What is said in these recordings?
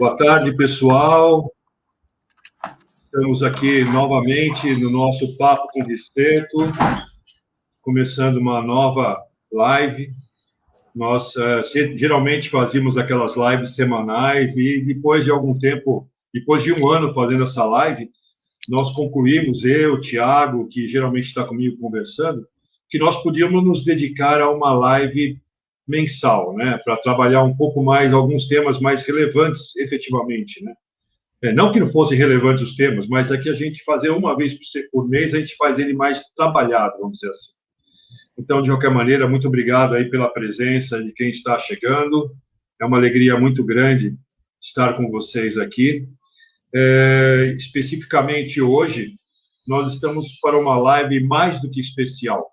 Boa tarde, pessoal. Estamos aqui novamente no nosso Papo com Discreto, começando uma nova live. Nós geralmente fazíamos aquelas lives semanais e depois de algum tempo, depois de um ano fazendo essa live, nós concluímos, eu, Tiago, que geralmente está comigo conversando, que nós podíamos nos dedicar a uma live mensal, né, para trabalhar um pouco mais alguns temas mais relevantes, efetivamente, né? Não que não fossem relevantes os temas, mas aqui a gente fazer uma vez por mês, a gente faz ele mais trabalhado, vamos dizer assim. Então, de qualquer maneira, muito obrigado aí pela presença de quem está chegando. É uma alegria muito grande estar com vocês aqui. Especificamente hoje, nós estamos para uma live mais do que especial.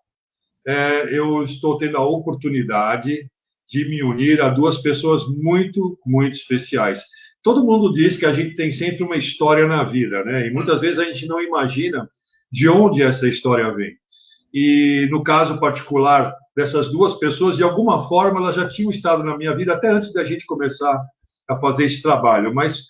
Eu estou tendo a oportunidade de me unir a duas pessoas muito, muito especiais. Todo mundo diz que a gente tem sempre uma história na vida, né? E muitas vezes a gente não imagina de onde essa história vem. E no caso particular dessas duas pessoas, de alguma forma, elas já tinham estado na minha vida até antes da gente começar a fazer esse trabalho. Mas,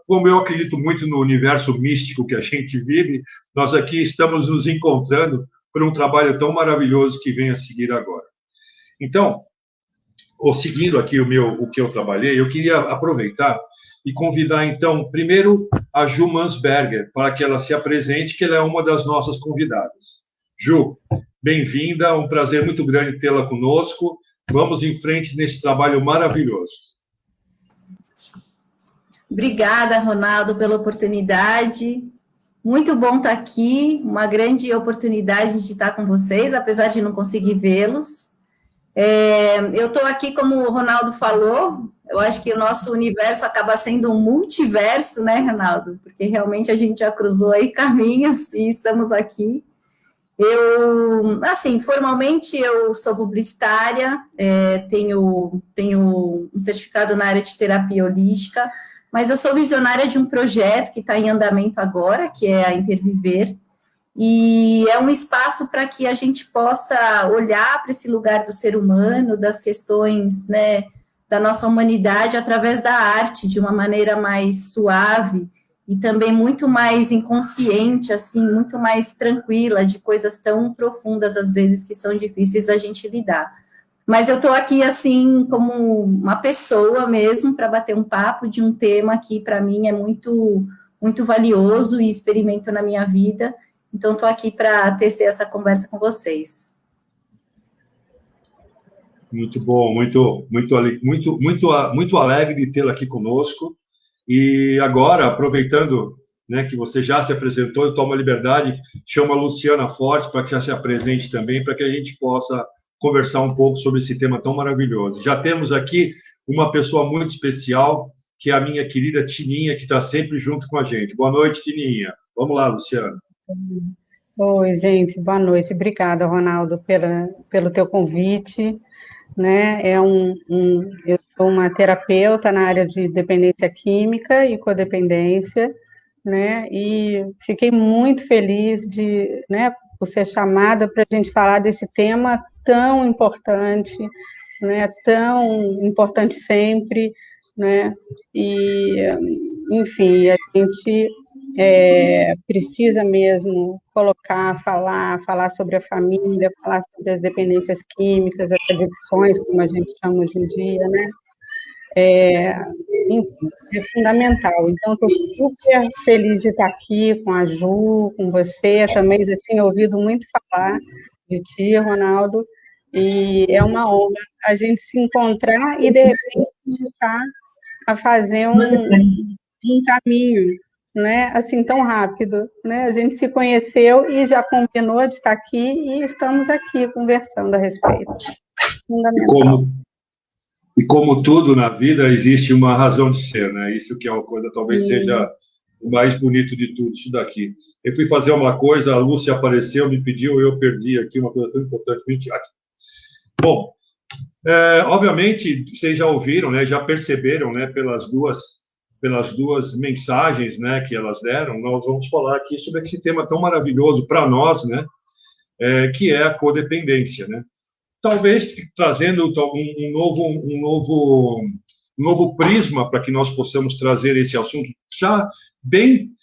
como eu acredito muito no universo místico que a gente vive, nós aqui estamos nos encontrando por um trabalho tão maravilhoso que vem a seguir agora. Então, seguindo aqui o que eu trabalhei, eu queria aproveitar e convidar, então, primeiro a Ju Mansberger, para que ela se apresente, que ela é uma das nossas convidadas. Ju, bem-vinda, um prazer muito grande tê-la conosco. Vamos em frente nesse trabalho maravilhoso. Obrigada, Ronaldo, pela oportunidade. Muito bom estar aqui, uma grande oportunidade de estar com vocês, apesar de não conseguir vê-los. Eu estou aqui, como o Ronaldo falou, eu acho que o nosso universo acaba sendo um multiverso, né, Ronaldo? Porque realmente a gente já cruzou aí caminhos e estamos aqui. Formalmente eu sou publicitária, tenho um certificado na área de terapia holística, mas eu sou visionária de um projeto que está em andamento agora, que é a Interviver, e é um espaço para que a gente possa olhar para esse lugar do ser humano, das questões, né, da nossa humanidade através da arte, de uma maneira mais suave e também muito mais inconsciente, assim, muito mais tranquila, de coisas tão profundas, às vezes, que são difíceis da gente lidar. Mas eu estou aqui, assim, como uma pessoa mesmo, para bater um papo de um tema que, para mim, é muito, muito valioso e experimento na minha vida. Então, estou aqui para tecer essa conversa com vocês. Muito bom, muito alegre de tê-la aqui conosco. E agora, aproveitando, né, que você já se apresentou, eu tomo a liberdade, chamo a Luciana Fortes para que ela se apresente também, para que a gente possa conversar um pouco sobre esse tema tão maravilhoso. Já temos aqui uma pessoa muito especial, que é a minha querida Tininha, que está sempre junto com a gente. Boa noite, Tininha. Vamos lá, Luciana. Oi, gente, boa noite. Obrigada, Ronaldo, pelo teu convite. Né? Eu sou uma terapeuta na área de dependência química e codependência, né? E fiquei muito feliz né, por ser chamada para a gente falar desse tema tão importante, né? Tão importante sempre, né? E, enfim, a gente precisa mesmo falar sobre a família, falar sobre as dependências químicas, as adicções, como a gente chama hoje em dia, né? Enfim, é fundamental. Então, estou super feliz de estar aqui com a Ju, com você. Também já tinha ouvido muito falar de ti, Ronaldo, e é uma honra a gente se encontrar e, de repente, começar a fazer um caminho, né, assim, tão rápido, né, a gente se conheceu e já combinou de estar aqui e estamos aqui conversando a respeito. Fundamental. E como tudo na vida, existe uma razão de ser, né, isso que é uma coisa, talvez Sim. seja o mais bonito de tudo, isso daqui. Eu fui fazer uma coisa, a Lúcia apareceu, me pediu, eu perdi aqui uma coisa tão importante. Bom, obviamente, vocês já ouviram, né, já perceberam, né, pelas duas mensagens, né, que elas deram, nós vamos falar aqui sobre esse tema tão maravilhoso para nós, né, que é a codependência, né. Talvez trazendo um novo novo prisma para que nós possamos trazer esse assunto já bem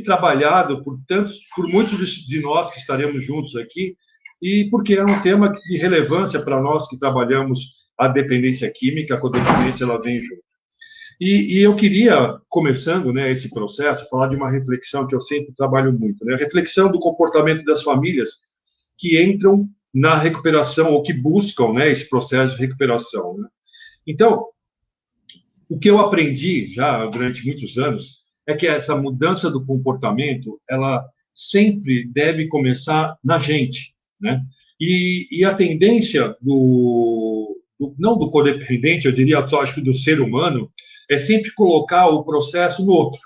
trabalhado por muitos de nós que estaremos juntos aqui, e porque é um tema de relevância para nós que trabalhamos a dependência química, a codependência ela vem junto. E eu queria, começando, né, esse processo, falar de uma reflexão que eu sempre trabalho muito, né, a reflexão do comportamento das famílias que entram na recuperação ou que buscam, né, esse processo de recuperação, né? Então, o que eu aprendi já durante muitos anos é que essa mudança do comportamento, ela sempre deve começar na gente, né? E a tendência não do codependente, eu diria, acho que do ser humano, é sempre colocar o processo no outro.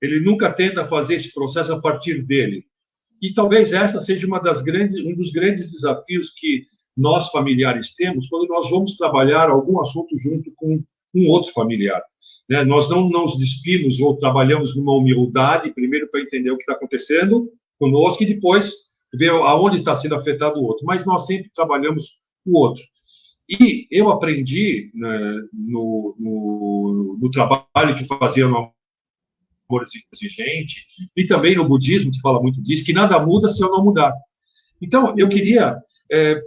Ele nunca tenta fazer esse processo a partir dele. E talvez essa seja um dos grandes desafios que nós familiares temos quando nós vamos trabalhar algum assunto junto com um outro familiar, né? Nós não nos despimos ou trabalhamos numa humildade, primeiro para entender o que está acontecendo conosco e depois ver aonde está sendo afetado o outro. Mas nós sempre trabalhamos o outro. E eu aprendi, né, no trabalho que fazia no Amor Exigente, e também no budismo, que fala muito disso, que nada muda se eu não mudar. Então, eu queria,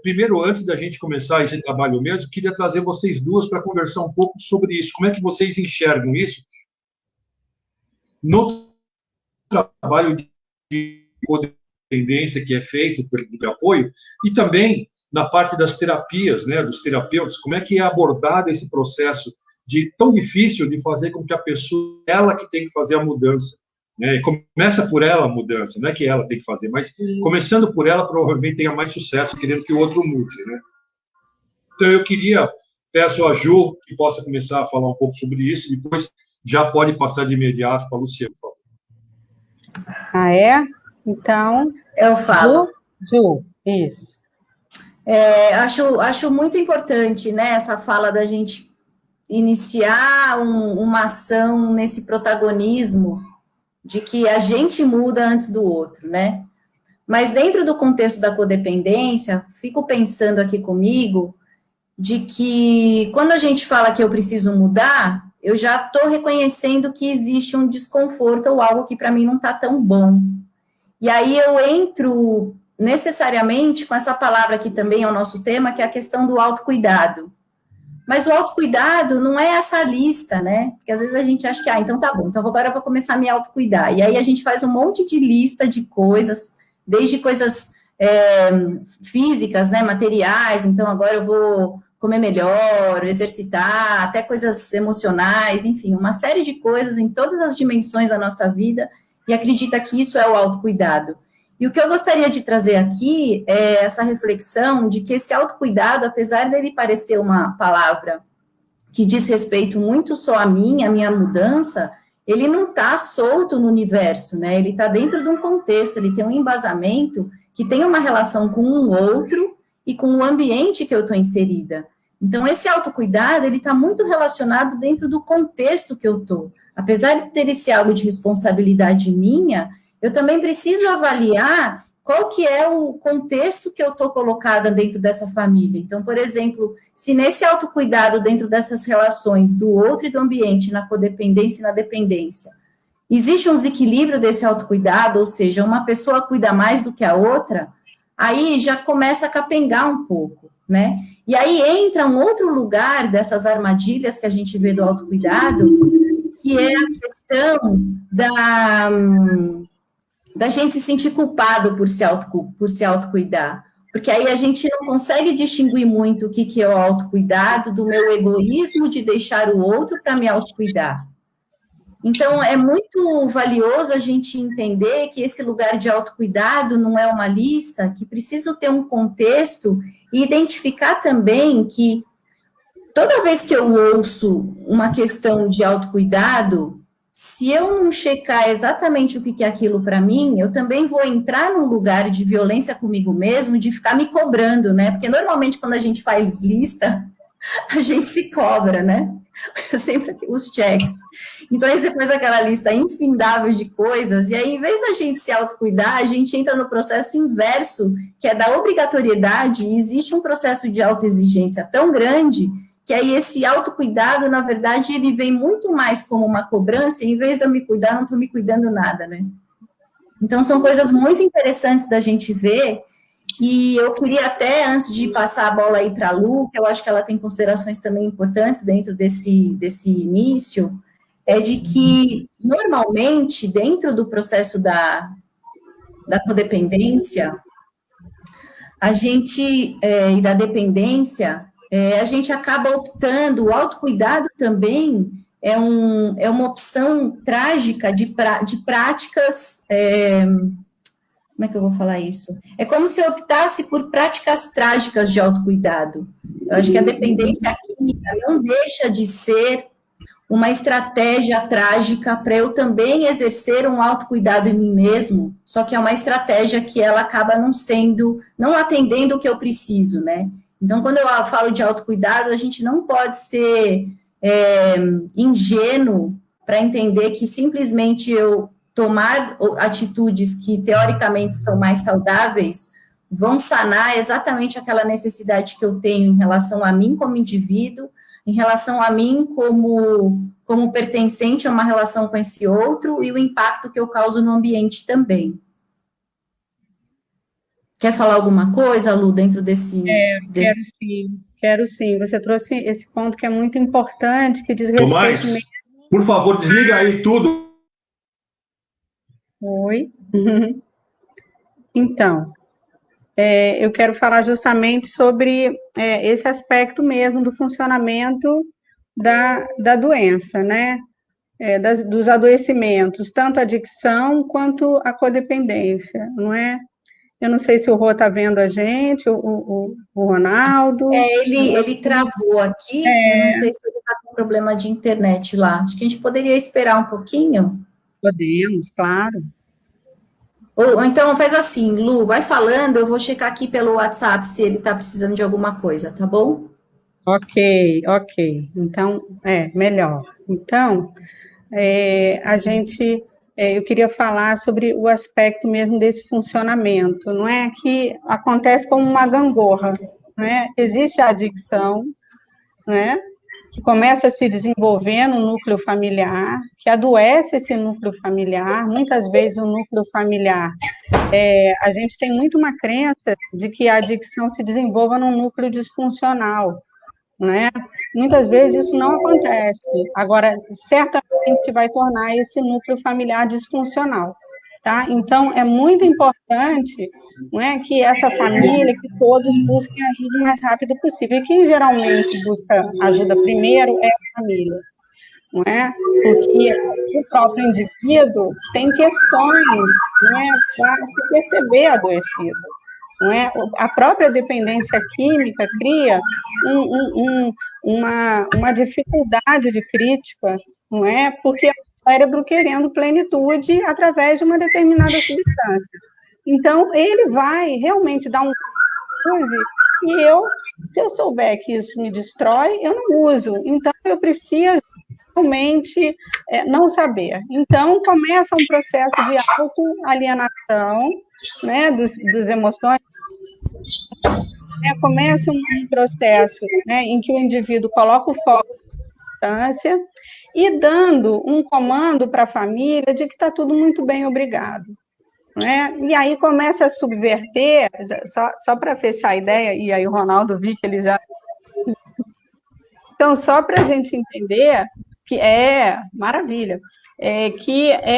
primeiro, antes da gente começar esse trabalho mesmo, queria trazer vocês duas para conversar um pouco sobre isso. Como é que vocês enxergam isso no trabalho de codependência que é feito por de apoio, e também na parte das terapias, né, dos terapeutas, como é que é abordado esse processo tão difícil de fazer com que a pessoa, ela que tem que fazer a mudança, né? Começa por ela a mudança, não é que ela tem que fazer, mas começando por ela, provavelmente tenha mais sucesso querendo que o outro mude, né? Então, eu peço a Ju que possa começar a falar um pouco sobre isso, e depois já pode passar de imediato para a Luciana, por favor. Ah, é? Então... Eu falo. Ju, isso. Acho muito importante, né, essa fala da gente iniciar uma ação nesse protagonismo de que a gente muda antes do outro, né? Mas dentro do contexto da codependência, fico pensando aqui comigo de que quando a gente fala que eu preciso mudar, eu já estou reconhecendo que existe um desconforto ou algo que para mim não está tão bom. E aí eu entro necessariamente com essa palavra que também é o nosso tema, que é a questão do autocuidado. Mas o autocuidado não é essa lista, né? Porque às vezes a gente acha que, então tá bom, então agora eu vou começar a me autocuidar. E aí a gente faz um monte de lista de coisas, desde coisas físicas, né, materiais, então agora eu vou comer melhor, exercitar, até coisas emocionais, enfim, uma série de coisas em todas as dimensões da nossa vida, e acredita que isso é o autocuidado. E o que eu gostaria de trazer aqui é essa reflexão de que esse autocuidado, apesar dele parecer uma palavra que diz respeito muito só a minha mudança, ele não está solto no universo, né? Ele está dentro de um contexto, ele tem um embasamento que tem uma relação com um outro e com o ambiente que eu estou inserida. Então, esse autocuidado, ele está muito relacionado dentro do contexto que eu estou. Apesar de ter esse algo de responsabilidade minha, eu também preciso avaliar qual que é o contexto que eu estou colocada dentro dessa família. Então, por exemplo, se nesse autocuidado dentro dessas relações do outro e do ambiente, na codependência e na dependência, existe um desequilíbrio desse autocuidado, ou seja, uma pessoa cuida mais do que a outra, aí já começa a capengar um pouco, né? E aí entra um outro lugar dessas armadilhas que a gente vê do autocuidado, que é a questão da gente se sentir culpado por se autocuidar. Porque aí a gente não consegue distinguir muito o que é o autocuidado do meu egoísmo de deixar o outro para me autocuidar. Então, é muito valioso a gente entender que esse lugar de autocuidado não é uma lista, que precisa ter um contexto e identificar também que toda vez que eu ouço uma questão de autocuidado, se eu não checar exatamente o que é aquilo para mim, eu também vou entrar num lugar de violência comigo mesmo, de ficar me cobrando, né? Porque normalmente quando a gente faz lista, a gente se cobra, né? Sempre os checks. Então aí você faz aquela lista infindável de coisas, e aí em vez da gente se autocuidar, a gente entra no processo inverso, que é da obrigatoriedade, e existe um processo de autoexigência tão grande que aí esse autocuidado, na verdade, ele vem muito mais como uma cobrança, e em vez de eu me cuidar, não estou me cuidando nada, né? Então, são coisas muito interessantes da gente ver, e eu queria até, antes de passar a bola aí para a Lu, que eu acho que ela tem considerações também importantes dentro desse início, é de que, normalmente, dentro do processo da codependência, a gente, e da dependência, a gente acaba optando, o autocuidado também é uma opção trágica de práticas, como é que eu vou falar isso? É como se eu optasse por práticas trágicas de autocuidado. Eu acho que a dependência química não deixa de ser uma estratégia trágica para eu também exercer um autocuidado em mim mesmo, só que é uma estratégia que ela acaba não atendendo o que eu preciso, né? Então, quando eu falo de autocuidado, a gente não pode ser ingênuo para entender que simplesmente eu tomar atitudes que teoricamente são mais saudáveis vão sanar exatamente aquela necessidade que eu tenho em relação a mim como indivíduo, em relação a mim como pertencente a uma relação com esse outro e o impacto que eu causo no ambiente também. Quer falar alguma coisa, Lu, dentro desse... Quero sim. Você trouxe esse ponto que é muito importante, que diz respeito Tomás, mesmo... por favor, desliga aí tudo. Oi. Então, eu quero falar justamente sobre esse aspecto mesmo do funcionamento da doença, né? Dos adoecimentos, tanto a adicção quanto a codependência, não é? Eu não sei se o Rô está vendo a gente, o Ronaldo. Ele travou aqui, eu não sei se ele está com problema de internet lá. Acho que a gente poderia esperar um pouquinho. Podemos, claro. Ou então faz assim, Lu, vai falando, eu vou checar aqui pelo WhatsApp se ele está precisando de alguma coisa, tá bom? Ok. Então, melhor. Então, eu queria falar sobre o aspecto mesmo desse funcionamento, não é? Que acontece como uma gangorra, não é? Existe a adicção, não é? Que começa a se desenvolver no núcleo familiar, que adoece esse núcleo familiar, muitas vezes o núcleo familiar, a gente tem muito uma crença de que a adicção se desenvolva num núcleo disfuncional, né? Muitas vezes isso não acontece. Agora, certamente vai tornar esse núcleo familiar disfuncional, tá? Então, é muito importante, não é, que essa família, que todos busquem ajuda o mais rápido possível. E quem geralmente busca ajuda primeiro é a família, não é? Porque o próprio indivíduo tem questões, não é, para se perceber adoecido. Não é? A própria dependência química cria uma dificuldade de crítica, não é? Porque é o cérebro querendo plenitude através de uma determinada substância. Então, ele vai realmente dar um use, e se eu souber que isso me destrói, eu não uso. Então, eu preciso realmente não saber. Então, começa um processo de autoalienação, né, dos emoções, começa um processo, né, em que o indivíduo coloca o foco na substância e dando um comando para a família de que está tudo muito bem, obrigado. Né? E aí começa a subverter, só para fechar a ideia, e aí o Ronaldo vi que ele já... Então, só para a gente entender que maravilha,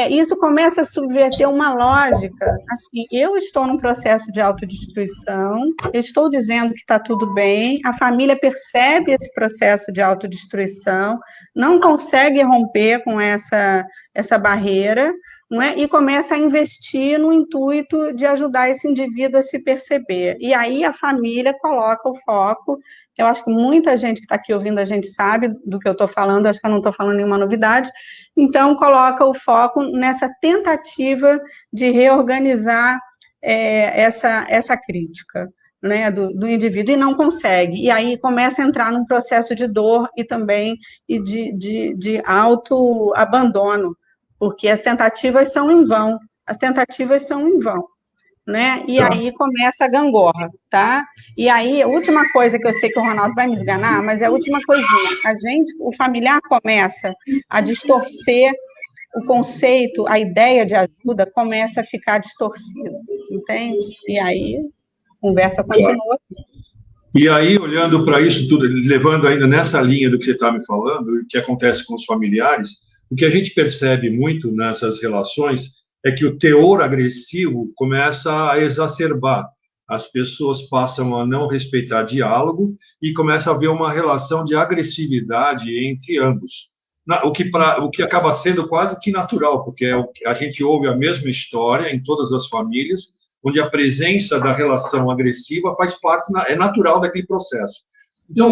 isso começa a subverter uma lógica, assim, eu estou num processo de autodestruição, eu estou dizendo que está tudo bem, a família percebe esse processo de autodestruição, não consegue romper com essa barreira, não é? E começa a investir no intuito de ajudar esse indivíduo a se perceber. E aí a família coloca o foco. Eu acho que muita gente que está aqui ouvindo a gente sabe do que eu estou falando, acho que eu não estou falando nenhuma novidade. Então, coloca o foco nessa tentativa de reorganizar essa crítica, né, do indivíduo, e não consegue. E aí começa a entrar num processo de dor e também de autoabandono, porque as tentativas são em vão. né? E aí começa a gangorra, tá? E aí, a última coisa que eu sei que o Ronaldo vai me esganar, mas é a última coisinha. O familiar começa a distorcer o conceito, a ideia de ajuda começa a ficar distorcida, entende? E aí, a conversa continua. E aí, olhando para isso tudo, levando ainda nessa linha do que você está me falando, o que acontece com os familiares, o que a gente percebe muito nessas relações é que o teor agressivo começa a exacerbar. As pessoas passam a não respeitar diálogo e começa a haver uma relação de agressividade entre ambos. O que acaba sendo quase que natural, porque a gente ouve a mesma história em todas as famílias, onde a presença da relação agressiva faz parte, é natural daquele processo. Então,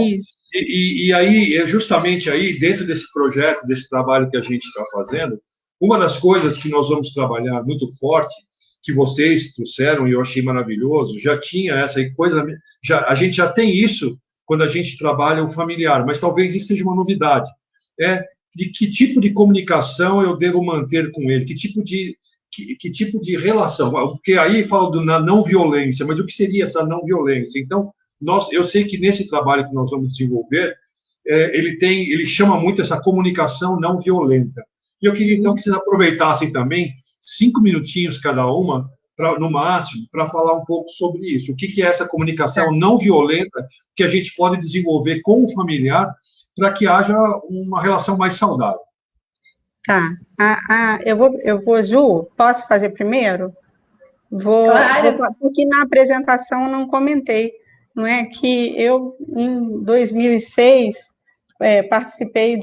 e aí, justamente aí, dentro desse projeto, desse trabalho que a gente está fazendo, uma das coisas que nós vamos trabalhar muito forte, que vocês trouxeram e eu achei maravilhoso, já tinha essa coisa, a gente já tem isso quando a gente trabalha o familiar, mas talvez isso seja uma novidade. De que tipo de comunicação eu devo manter com ele, que tipo de relação, porque aí fala da não violência, mas o que seria essa não violência? Então, eu sei que nesse trabalho que nós vamos desenvolver, ele chama muito essa comunicação não violenta. E eu queria, então, que vocês aproveitassem também 5 minutinhos cada uma, no máximo, para falar um pouco sobre isso. O que é essa comunicação não violenta que a gente pode desenvolver com o familiar para que haja uma relação mais saudável? Tá. Eu vou, Ju, posso fazer primeiro? Claro. Porque na apresentação eu não comentei, não é? Que eu, em 2006, participei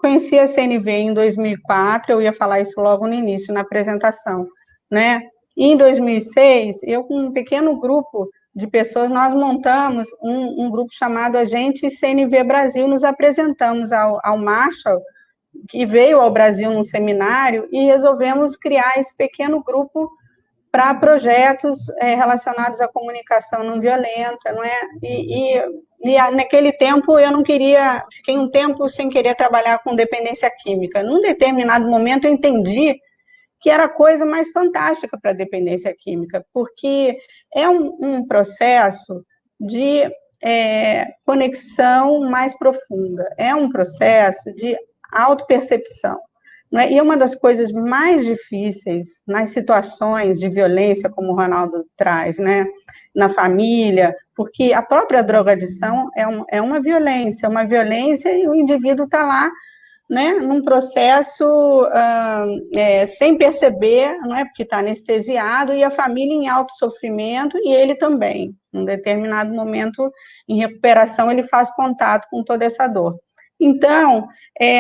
conheci a CNV em 2004, eu ia falar isso logo no início, na apresentação, né? E em 2006, eu com um pequeno grupo de pessoas, nós montamos um grupo chamado Agente CNV Brasil, nos apresentamos ao Marshall, que veio ao Brasil num seminário, e resolvemos criar esse pequeno grupo para projetos relacionados à comunicação não violenta, não é? E naquele tempo eu não queria, fiquei um tempo sem querer trabalhar com dependência química. Num determinado momento eu entendi que era a coisa mais fantástica para a dependência química, porque é um processo de conexão mais profunda, é um processo de autopercepção. Né? E uma das coisas mais difíceis nas situações de violência, como o Ronaldo traz, né? Na família, porque a própria drogadição é uma violência e o indivíduo está lá, né, num processo sem perceber, não é, porque está anestesiado, e a família em alto sofrimento, e ele também. Em determinado momento, em recuperação, ele faz contato com toda essa dor. Então,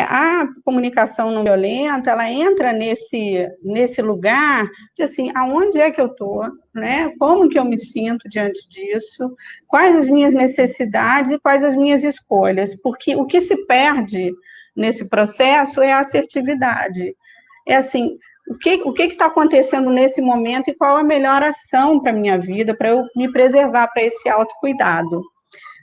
a comunicação não violenta, ela entra nesse lugar de, assim, aonde é que eu estou, né? Como que eu me sinto diante disso, quais as minhas necessidades e quais as minhas escolhas, porque o que se perde nesse processo é a assertividade. É assim, o que está acontecendo nesse momento e qual a melhor ação para a minha vida, para eu me preservar para esse autocuidado.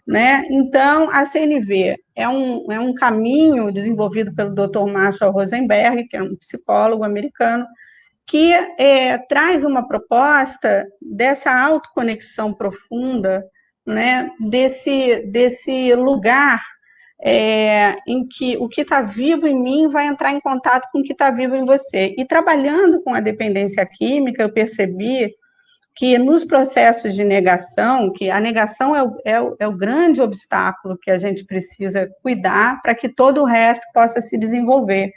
Né? Então, a CNV é um caminho desenvolvido pelo Dr. Marshall Rosenberg, que é um psicólogo americano, que traz uma proposta dessa autoconexão profunda, né? desse lugar em que o que está vivo em mim vai entrar em contato com o que está vivo em você. E trabalhando com a dependência química, eu percebi que nos processos de negação, que a negação é o grande obstáculo que a gente precisa cuidar para que todo o resto possa se desenvolver.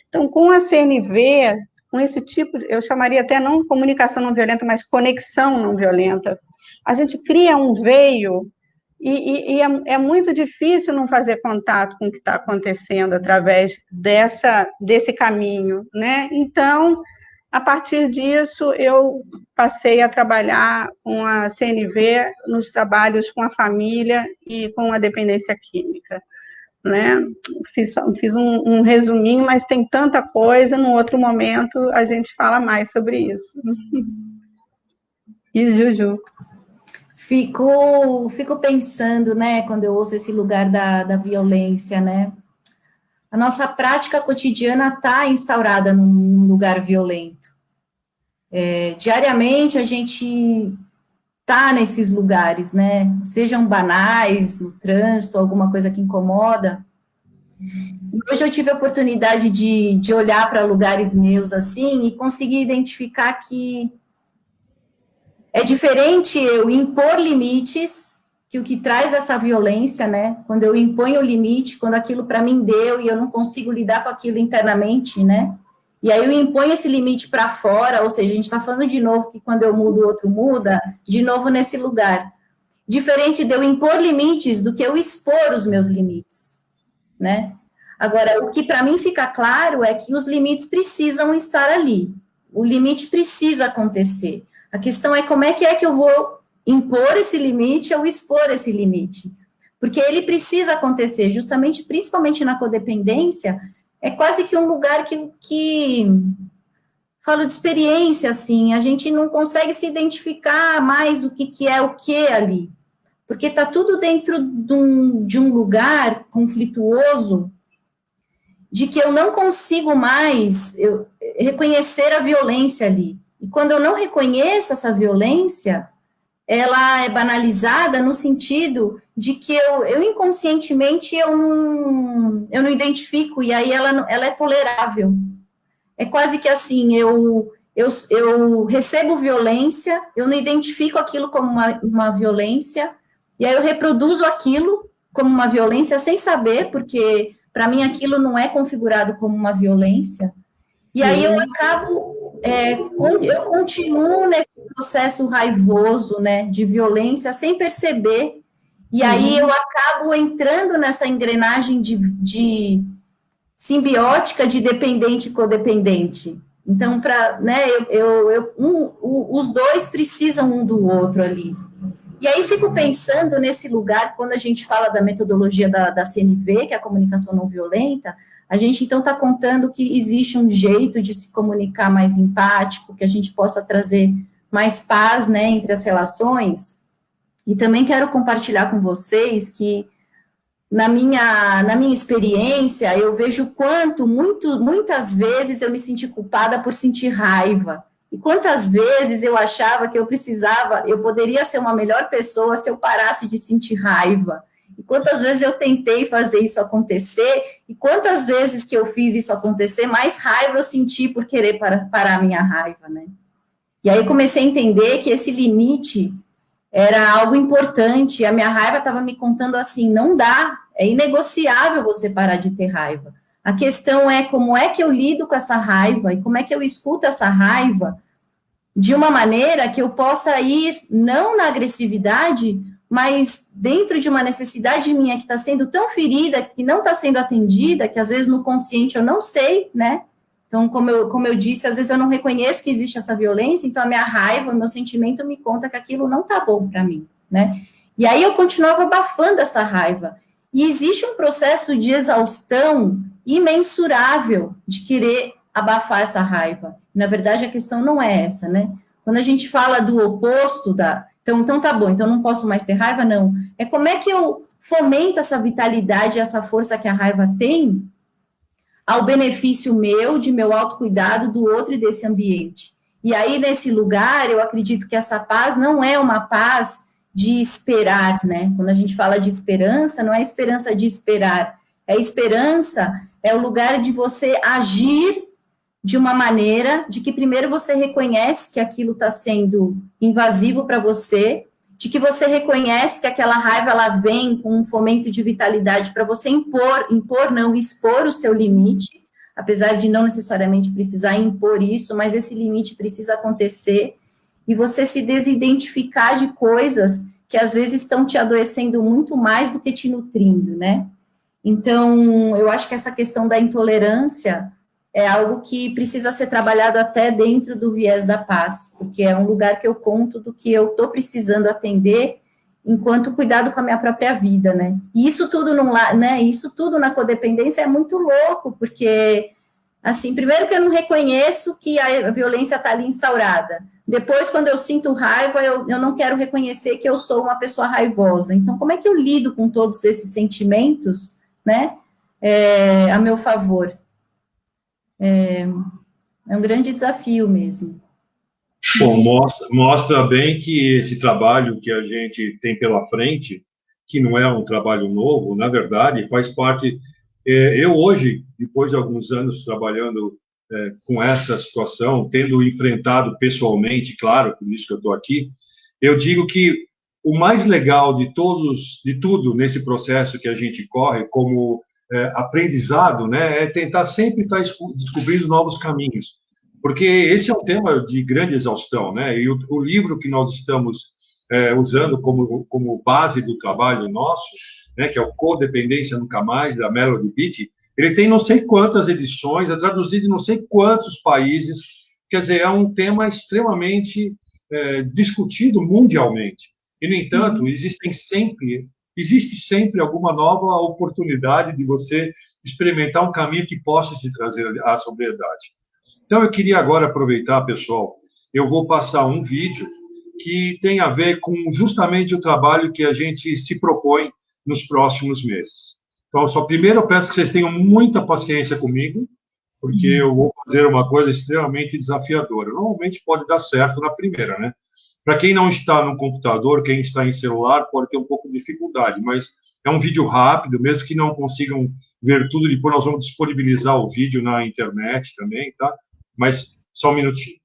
Então, com a CNV, com esse tipo, eu chamaria até não comunicação não violenta, mas conexão não violenta, a gente cria um veio e é muito difícil não fazer contato com o que está acontecendo através desse caminho, né? Então, a partir disso, eu passei a trabalhar com a CNV nos trabalhos com a família e com a dependência química, né? Fiz um resuminho, mas tem tanta coisa, no outro momento a gente fala mais sobre isso. E Juju? Fico pensando, né, quando eu ouço esse lugar da violência, né? A nossa prática cotidiana está instaurada num lugar violento. Diariamente a gente tá nesses lugares, né? Sejam banais, no trânsito, alguma coisa que incomoda. E hoje eu tive a oportunidade de olhar para lugares meus assim e conseguir identificar que é diferente eu impor limites, que o que traz essa violência, né? Quando eu imponho o limite, quando aquilo para mim deu e eu não consigo lidar com aquilo internamente, né? E aí eu imponho esse limite para fora, ou seja, a gente está falando de novo que quando eu mudo, o outro muda, de novo nesse lugar. Diferente de eu impor limites do que eu expor os meus limites, né? Agora, o que para mim fica claro é que os limites precisam estar ali. O limite precisa acontecer. A questão é como é que eu vou impor esse limite ou expor esse limite. Porque ele precisa acontecer, justamente, principalmente na codependência, é quase que um lugar que falo de experiência, assim, a gente não consegue se identificar mais o que é o que ali. Porque está tudo dentro de um lugar conflituoso, de que eu não consigo mais reconhecer a violência ali. E quando eu não reconheço essa violência, ela é banalizada no sentido de que eu inconscientemente eu não identifico, e aí ela é tolerável. É quase que assim, eu recebo violência, eu não identifico aquilo como uma violência, e aí eu reproduzo aquilo como uma violência sem saber, porque para mim aquilo não é configurado como uma violência, e aí eu acabo, eu continuo nesse processo raivoso, né, de violência, sem perceber, e aí eu acabo entrando nessa engrenagem de simbiótica de dependente e codependente. Então, né, os dois precisam um do outro ali. E aí fico pensando nesse lugar, quando a gente fala da metodologia da CNV, que é a comunicação não violenta, a gente então está contando que existe um jeito de se comunicar mais empático, que a gente possa trazer mais paz, né, entre as relações. E também quero compartilhar com vocês que na minha experiência, eu vejo quanto, muitas vezes, eu me senti culpada por sentir raiva. E quantas vezes eu achava que eu poderia ser uma melhor pessoa se eu parasse de sentir raiva. E quantas vezes eu tentei fazer isso acontecer, e quantas vezes que eu fiz isso acontecer, mais raiva eu senti por querer parar a minha raiva, né? E aí eu comecei a entender que esse limite era algo importante, a minha raiva estava me contando assim, não dá, é inegociável você parar de ter raiva. A questão é como é que eu lido com essa raiva e como é que eu escuto essa raiva de uma maneira que eu possa ir não na agressividade, mas dentro de uma necessidade minha que está sendo tão ferida, que não está sendo atendida, que às vezes no consciente eu não sei, né? Então, como eu disse, às vezes eu não reconheço que existe essa violência, então a minha raiva, o meu sentimento me conta que aquilo não tá bom para mim, né? E aí eu continuava abafando essa raiva. E existe um processo de exaustão imensurável de querer abafar essa raiva. Na verdade, a questão não é essa, né? Quando a gente fala do oposto então tá bom, então não posso mais ter raiva, não. É como é que eu fomento essa vitalidade, essa força que a raiva tem, ao benefício meu, de meu autocuidado, do outro e desse ambiente. E aí, nesse lugar, eu acredito que essa paz não é uma paz de esperar, né? Quando a gente fala de esperança, não é esperança de esperar, é o lugar de você agir de uma maneira de que primeiro você reconhece que aquilo está sendo invasivo para você, de que você reconhece que aquela raiva ela vem com um fomento de vitalidade para você expor o seu limite, apesar de não necessariamente precisar impor isso, mas esse limite precisa acontecer, e você se desidentificar de coisas que às vezes estão te adoecendo muito mais do que te nutrindo, né? Então, eu acho que essa questão da intolerância é algo que precisa ser trabalhado até dentro do viés da paz, porque é um lugar que eu conto do que eu estou precisando atender enquanto cuidado com a minha própria vida, né? E isso tudo, isso tudo na codependência é muito louco, porque, assim, primeiro que eu não reconheço que a violência está ali instaurada. Depois, quando eu sinto raiva, eu não quero reconhecer que eu sou uma pessoa raivosa. Então, como é que eu lido com todos esses sentimentos, né, a meu favor? É um grande desafio mesmo. Bom, mostra bem que esse trabalho que a gente tem pela frente, que não é um trabalho novo, na verdade, faz parte. Eu hoje, depois de alguns anos trabalhando com essa situação, tendo enfrentado pessoalmente, claro, por isso que eu estou aqui, eu digo que o mais legal de tudo nesse processo que a gente corre como aprendizado, né, é tentar sempre estar descobrindo novos caminhos, porque esse é um tema de grande exaustão, né, e o livro que nós estamos usando como base do trabalho nosso, né, que é o Codependência Nunca Mais, da Melody Beattie, ele tem não sei quantas edições, é traduzido em não sei quantos países, quer dizer, é um tema extremamente discutido mundialmente. E, no entanto, existe sempre alguma nova oportunidade de você experimentar um caminho que possa te trazer a sobriedade. Então, eu queria agora aproveitar, pessoal, eu vou passar um vídeo que tem a ver com justamente o trabalho que a gente se propõe nos próximos meses. Então, só primeiro eu peço que vocês tenham muita paciência comigo, porque eu vou fazer uma coisa extremamente desafiadora. Normalmente pode dar certo na primeira, né? Para quem não está no computador, quem está em celular, pode ter um pouco de dificuldade, mas é um vídeo rápido, mesmo que não consigam ver tudo, depois nós vamos disponibilizar o vídeo na internet também, tá? Mas só um minutinho.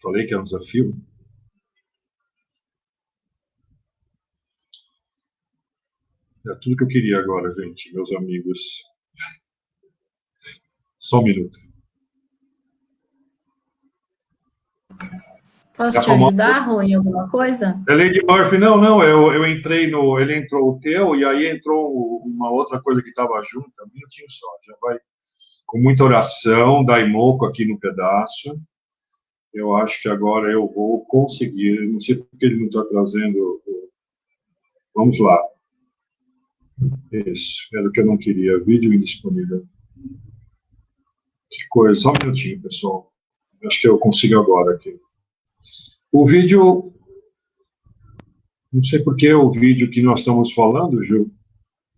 Falei que é um desafio. É tudo que eu queria agora, gente, meus amigos. Só um minuto. Posso te ajudar, Rô, em alguma coisa? É Lady Murphy, não, eu entrei no. Ele entrou o teu, e aí entrou uma outra coisa que estava junto, um minutinho só, já vai. Com muita oração, Daimoku aqui no pedaço. Eu acho que agora eu vou conseguir. Não sei porque ele não está trazendo. Vamos lá. Isso, era o que eu não queria. Vídeo indisponível. Que coisa. Só um minutinho, pessoal. Acho que eu consigo agora aqui. O vídeo. Não sei por que o vídeo que nós estamos falando, Ju,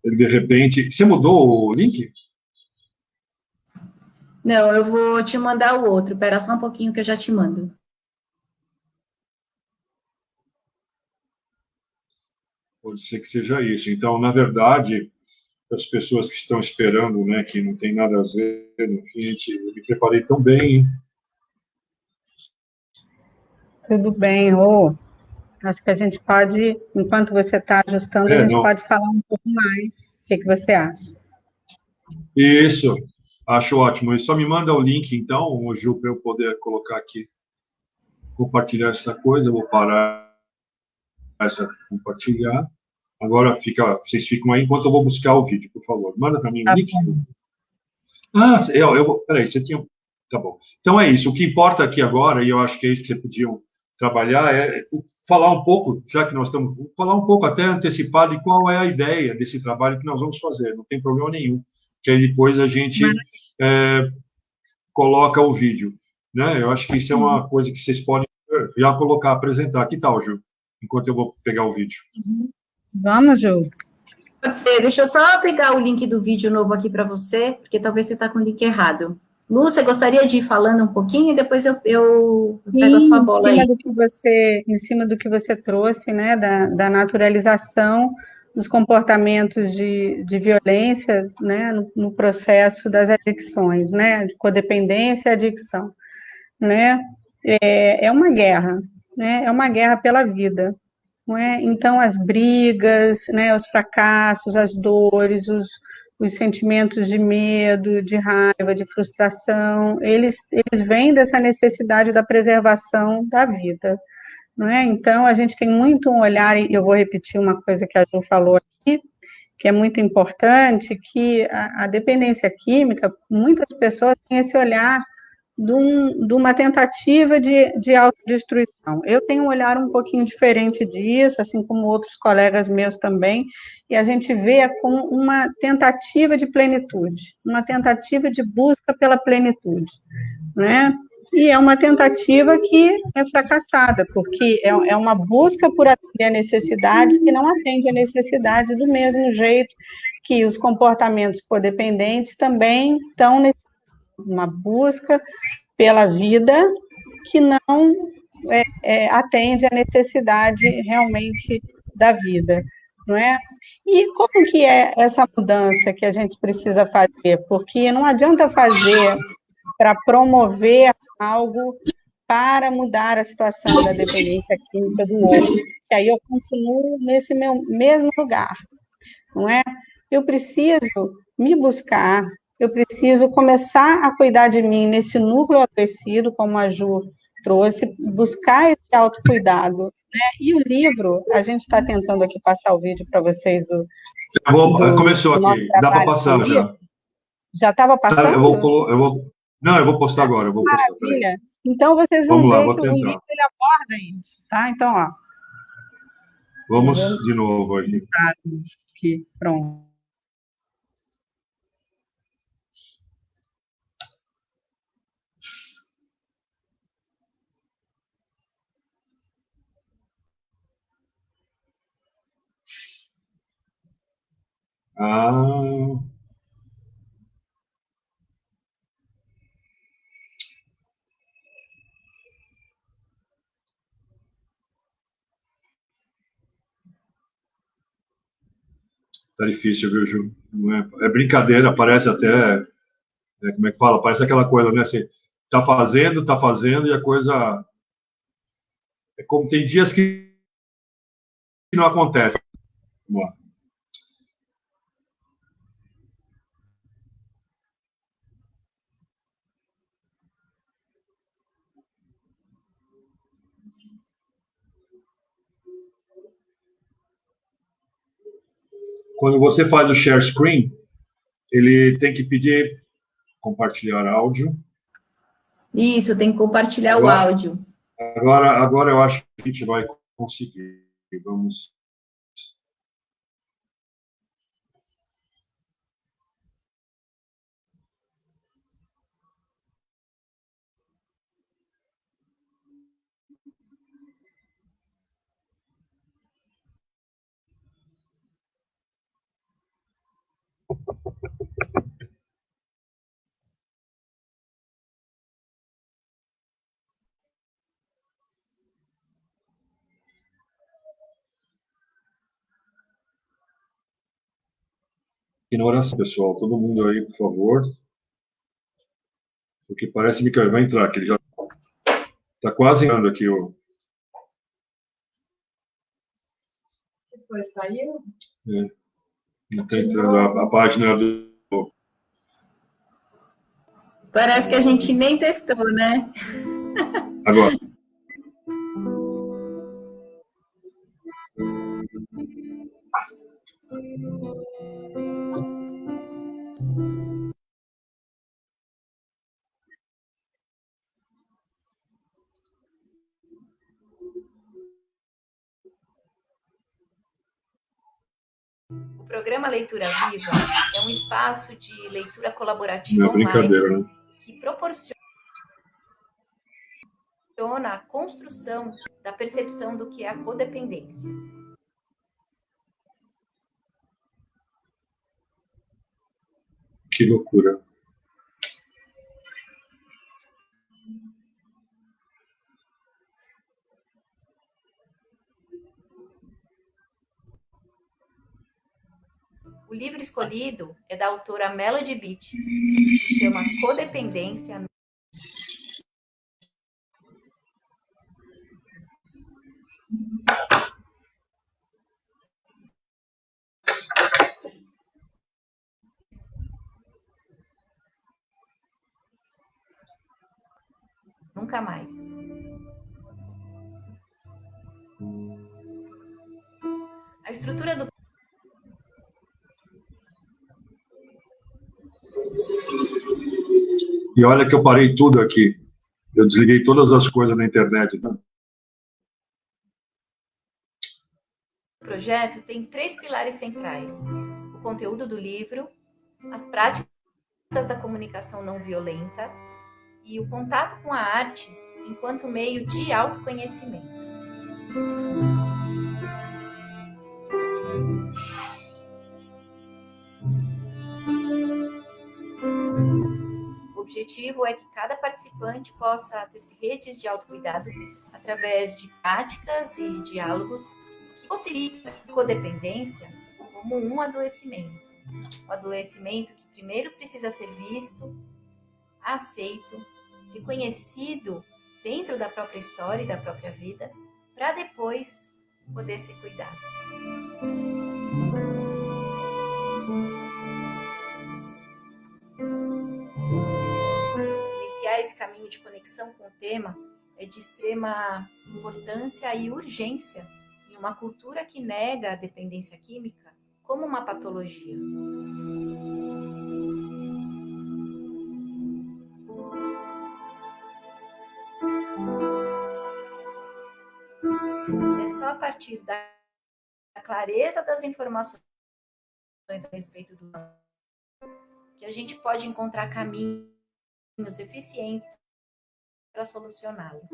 ele de repente. Você mudou o link? Não, eu vou te mandar o outro. Espera só um pouquinho que eu já te mando. Pode ser que seja isso. Então, na verdade, as pessoas que estão esperando, né, que não tem nada a ver, no fim, eu me preparei tão bem, hein? Tudo bem, Rô. Acho que a gente pode, enquanto você está ajustando, a gente pode falar um pouco mais. O que você acha? Isso, acho ótimo. E só me manda o link, então, Ju, para eu poder colocar aqui, compartilhar essa coisa. Eu vou parar essa compartilhar. Agora vocês ficam aí enquanto eu vou buscar o vídeo, por favor. Manda para mim o link. Eu vou. Peraí, você tinha. Tá bom. Então é isso. O que importa aqui agora, e eu acho que é isso que vocês podiam trabalhar, é falar um pouco, já que nós estamos. Falar um pouco até antecipado de qual é a ideia desse trabalho que nós vamos fazer. Não tem problema nenhum. Que aí depois a gente coloca o vídeo. Né? Eu acho que isso é uma coisa que vocês podem já colocar, apresentar. Que tal, Ju? Enquanto eu vou pegar o vídeo. Vamos, Ju. Pode ser. Deixa eu só pegar o link do vídeo novo aqui para você, porque talvez você está com o link errado. Lu, você gostaria de ir falando um pouquinho e depois eu pego a sua bola aí. Em cima do que você trouxe, né, da naturalização dos comportamentos de violência, né, no processo das adicções, né, de codependência e adicção, né, é uma guerra, né, é uma guerra pela vida, não é? Então, as brigas, né, os fracassos, as dores, os sentimentos de medo, de raiva, de frustração, eles vêm dessa necessidade da preservação da vida, não é? Então, a gente tem muito um olhar, e eu vou repetir uma coisa que a Ju falou que é muito importante, que a dependência química, muitas pessoas têm esse olhar de uma tentativa de autodestruição. Eu tenho um olhar um pouquinho diferente disso, assim como outros colegas meus também, e a gente vê como uma tentativa de plenitude, uma tentativa de busca pela plenitude, né? E é uma tentativa que é fracassada, porque é uma busca por atender a necessidades que não atende a necessidades do mesmo jeito que os comportamentos codependentes também estão numa busca pela vida que não atende à necessidade realmente da vida, não é? E como que é essa mudança que a gente precisa fazer? Porque não adianta fazer para promover algo para mudar a situação da dependência química do outro, que aí eu continuo nesse meu mesmo lugar, não é? Eu preciso me buscar, eu preciso começar a cuidar de mim nesse núcleo adoecido, como a Ju trouxe, buscar esse autocuidado, né? E o livro, a gente está tentando aqui passar o vídeo para vocês Começou do nosso aqui, dá para trabalho com o passar já. livro. Já estava Tá, passando? não, eu vou postar agora, eu vou postar, peraí. Maravilha. Então, vocês vão Vamos lá, ver vou que o livro tentar. ele aborda isso, tá? Então, ó. Vamos de novo aqui. Aqui, pronto. Ah, tá difícil, viu, Ju? Não é brincadeira, parece até, como é que fala? Parece aquela coisa, né? Assim, tá fazendo, e a coisa. É como tem dias que não acontece. Vamos lá. Quando você faz o share screen, ele tem que pedir compartilhar áudio. Isso, tem que compartilhar o Agora, áudio. agora eu acho que a gente vai conseguir. Vamos. Ignoração, pessoal. Todo mundo aí, por favor. Porque parece-me que vai entrar, que ele já está quase entrando aqui. Depois saiu? Está entrando a página do. Parece que a gente nem testou, né? Agora. O programa Leitura Viva é um espaço de leitura colaborativa Não é brincadeira, online né? que proporciona a construção da percepção do que é a codependência. Que loucura. O livro escolhido é da autora Melody Beach, que se chama Codependência. Nunca mais. A estrutura do E olha que eu parei tudo aqui. Eu desliguei todas as coisas na internet. Tá? O projeto tem 3 pilares centrais: o conteúdo do livro, as práticas da comunicação não violenta e o contato com a arte enquanto meio de autoconhecimento. O objetivo é que cada participante possa ter redes de autocuidado através de práticas e diálogos que possibilitem a codependência como um adoecimento. O adoecimento que primeiro precisa ser visto, aceito, reconhecido dentro da própria história e da própria vida, para depois poder ser cuidado. Iniciar esse caminho de conexão com o tema é de extrema importância e urgência em uma cultura que nega a dependência química como uma patologia. É só a partir da clareza das informações a respeito do que a gente pode encontrar caminhos eficientes para solucioná-los.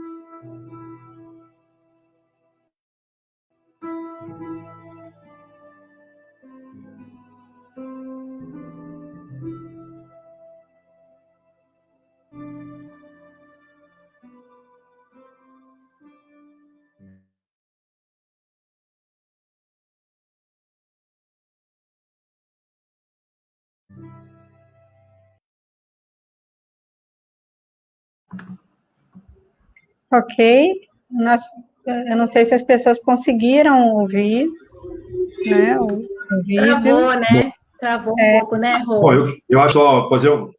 Ok, eu não sei se as pessoas conseguiram ouvir, né, o vídeo. Travou, né? Travou um pouco, né, Rô? Bom, eu acho, ó, fazer um...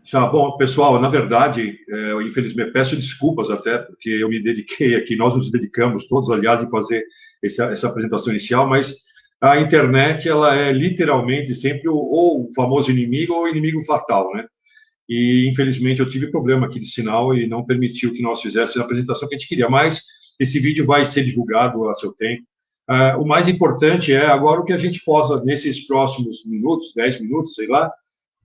Já, bom, pessoal, na verdade, eu infelizmente peço desculpas até, porque eu me dediquei aqui, nós nos dedicamos todos, aliás, em fazer essa apresentação inicial, mas a internet, ela é literalmente sempre ou o famoso inimigo ou o inimigo fatal, né? E, infelizmente, eu tive problema aqui de sinal e não permitiu que nós fizéssemos a apresentação que a gente queria, mas esse vídeo vai ser divulgado a seu tempo. O mais importante é agora o que a gente possa, nesses próximos minutos, 10 minutos, sei lá,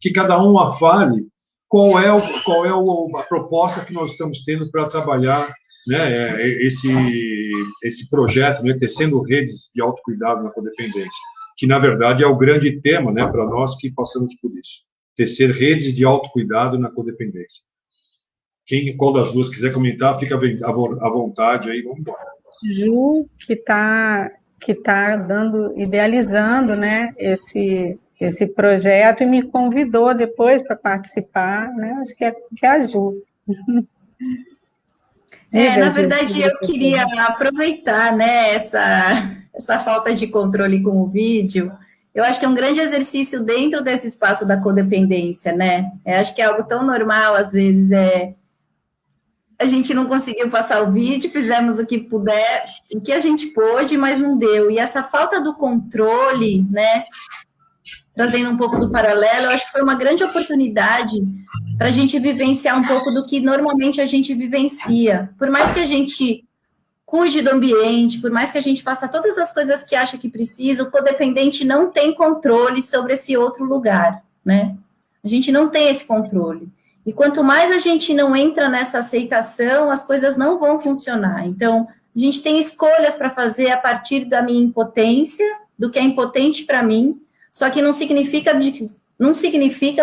que cada um fale qual é a proposta que nós estamos tendo para trabalhar, né, esse projeto, né, tecendo redes de autocuidado na codependência, que, na verdade, é o grande tema, né, para nós que passamos por isso. Tecer redes de autocuidado na codependência. Qual das duas quiser comentar, fica à vontade aí, vamos embora. Ju, que tá idealizando, né, esse projeto e me convidou depois para participar, né, acho que é a Ju. Na verdade, eu queria aproveitar, né, essa falta de controle com o vídeo. Eu acho que é um grande exercício dentro desse espaço da codependência, né? Eu acho que é algo tão normal, às vezes, a gente não conseguiu passar o vídeo, fizemos o que a gente pôde, mas não deu. E essa falta do controle, né, trazendo um pouco do paralelo, eu acho que foi uma grande oportunidade para a gente vivenciar um pouco do que normalmente a gente vivencia. Por mais que a gente cuide do ambiente, por mais que a gente faça todas as coisas que acha que precisa, o codependente não tem controle sobre esse outro lugar, né? A gente não tem esse controle. E quanto mais a gente não entra nessa aceitação, as coisas não vão funcionar. Então, a gente tem escolhas para fazer a partir da minha impotência, do que é impotente para mim, só que não significa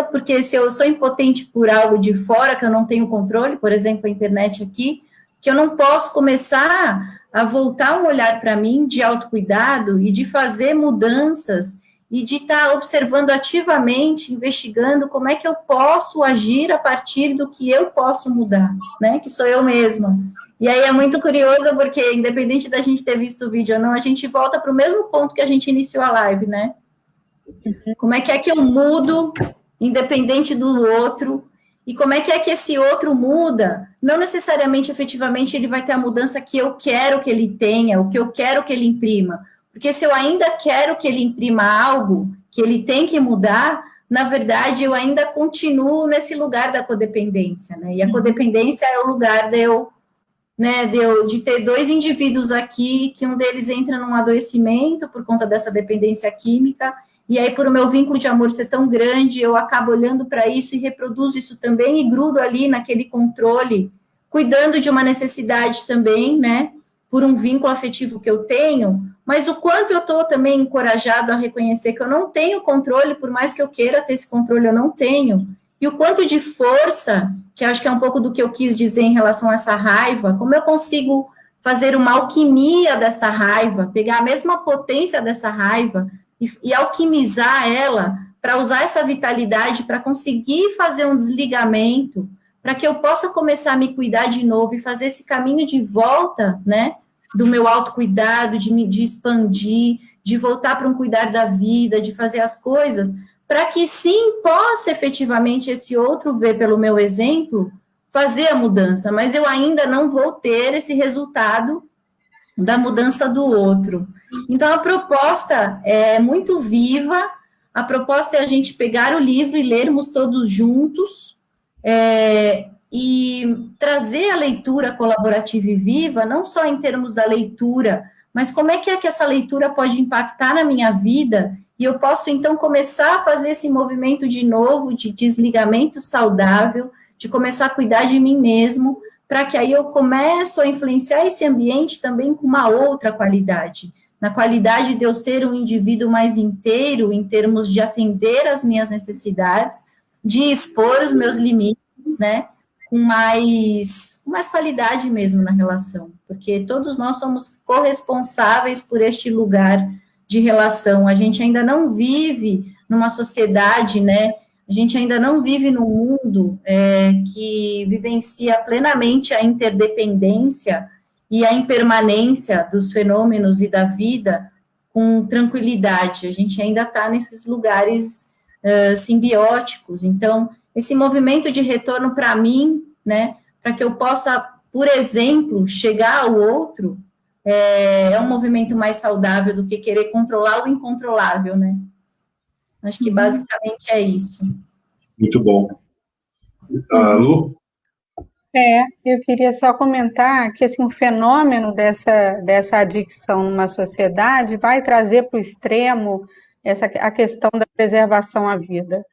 porque se eu sou impotente por algo de fora, que eu não tenho controle, por exemplo, a internet aqui, que eu não posso começar a voltar um olhar para mim de autocuidado e de fazer mudanças e de estar observando ativamente, investigando como é que eu posso agir a partir do que eu posso mudar, né? Que sou eu mesma. E aí é muito curioso, porque independente da gente ter visto o vídeo ou não, a gente volta para o mesmo ponto que a gente iniciou a live, né? Como é que eu mudo, independente do outro, e como é que esse outro muda, não necessariamente, efetivamente, ele vai ter a mudança que eu quero que ele tenha, o que eu quero que ele imprima, porque se eu ainda quero que ele imprima algo que ele tem que mudar, na verdade, eu ainda continuo nesse lugar da codependência, né? E a codependência é o lugar de ter dois indivíduos aqui, que um deles entra num adoecimento por conta dessa dependência química, e aí, por o meu vínculo de amor ser tão grande, eu acabo olhando para isso e reproduzo isso também, e grudo ali naquele controle, cuidando de uma necessidade também, né? Por um vínculo afetivo que eu tenho, mas o quanto eu estou também encorajado a reconhecer que eu não tenho controle, por mais que eu queira ter esse controle, eu não tenho, e o quanto de força, que acho que é um pouco do que eu quis dizer em relação a essa raiva, como eu consigo fazer uma alquimia dessa raiva, pegar a mesma potência dessa raiva e alquimizar ela para usar essa vitalidade, para conseguir fazer um desligamento, para que eu possa começar a me cuidar de novo e fazer esse caminho de volta, né, do meu autocuidado, de expandir, de voltar para um cuidar da vida, de fazer as coisas, para que sim, possa efetivamente esse outro ver pelo meu exemplo, fazer a mudança, mas eu ainda não vou ter esse resultado da mudança do outro. Então, a proposta é muito viva, a proposta é a gente pegar o livro e lermos todos juntos, e trazer a leitura colaborativa e viva, não só em termos da leitura, mas como é que essa leitura pode impactar na minha vida, e eu posso, então, começar a fazer esse movimento de novo, de desligamento saudável, de começar a cuidar de mim mesmo, para que aí eu comece a influenciar esse ambiente também com uma outra qualidade, na qualidade de eu ser um indivíduo mais inteiro, em termos de atender às minhas necessidades, de expor os meus limites, né, com mais qualidade mesmo na relação, porque todos nós somos corresponsáveis por este lugar de relação. A gente ainda não vive numa sociedade, né, a gente ainda não vive num mundo que vivencia plenamente a interdependência e a impermanência dos fenômenos e da vida com tranquilidade. A gente ainda está nesses lugares simbióticos. Então, esse movimento de retorno para mim, né, para que eu possa, por exemplo, chegar ao outro, é um movimento mais saudável do que querer controlar o incontrolável, né? Acho que basicamente é isso. Muito bom. Lu? Eu queria só comentar que assim, o fenômeno dessa adicção numa sociedade vai trazer para o extremo a questão da preservação à vida,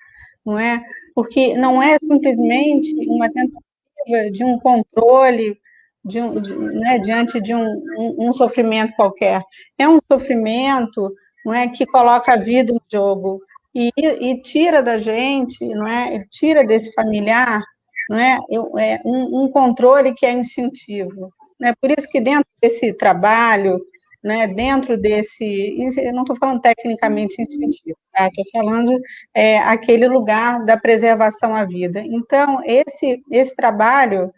não é? Porque não é simplesmente uma tentativa de um controle né, diante de um sofrimento qualquer. É um sofrimento, não é, que coloca a vida em jogo e tira da gente, não é? Tira desse familiar, não é? Um controle que é instintivo. Né? Por isso que dentro desse trabalho, né, dentro desse, eu não estou falando tecnicamente instintivo, tá? Estou falando aquele lugar da preservação à vida. Então, esse trabalho,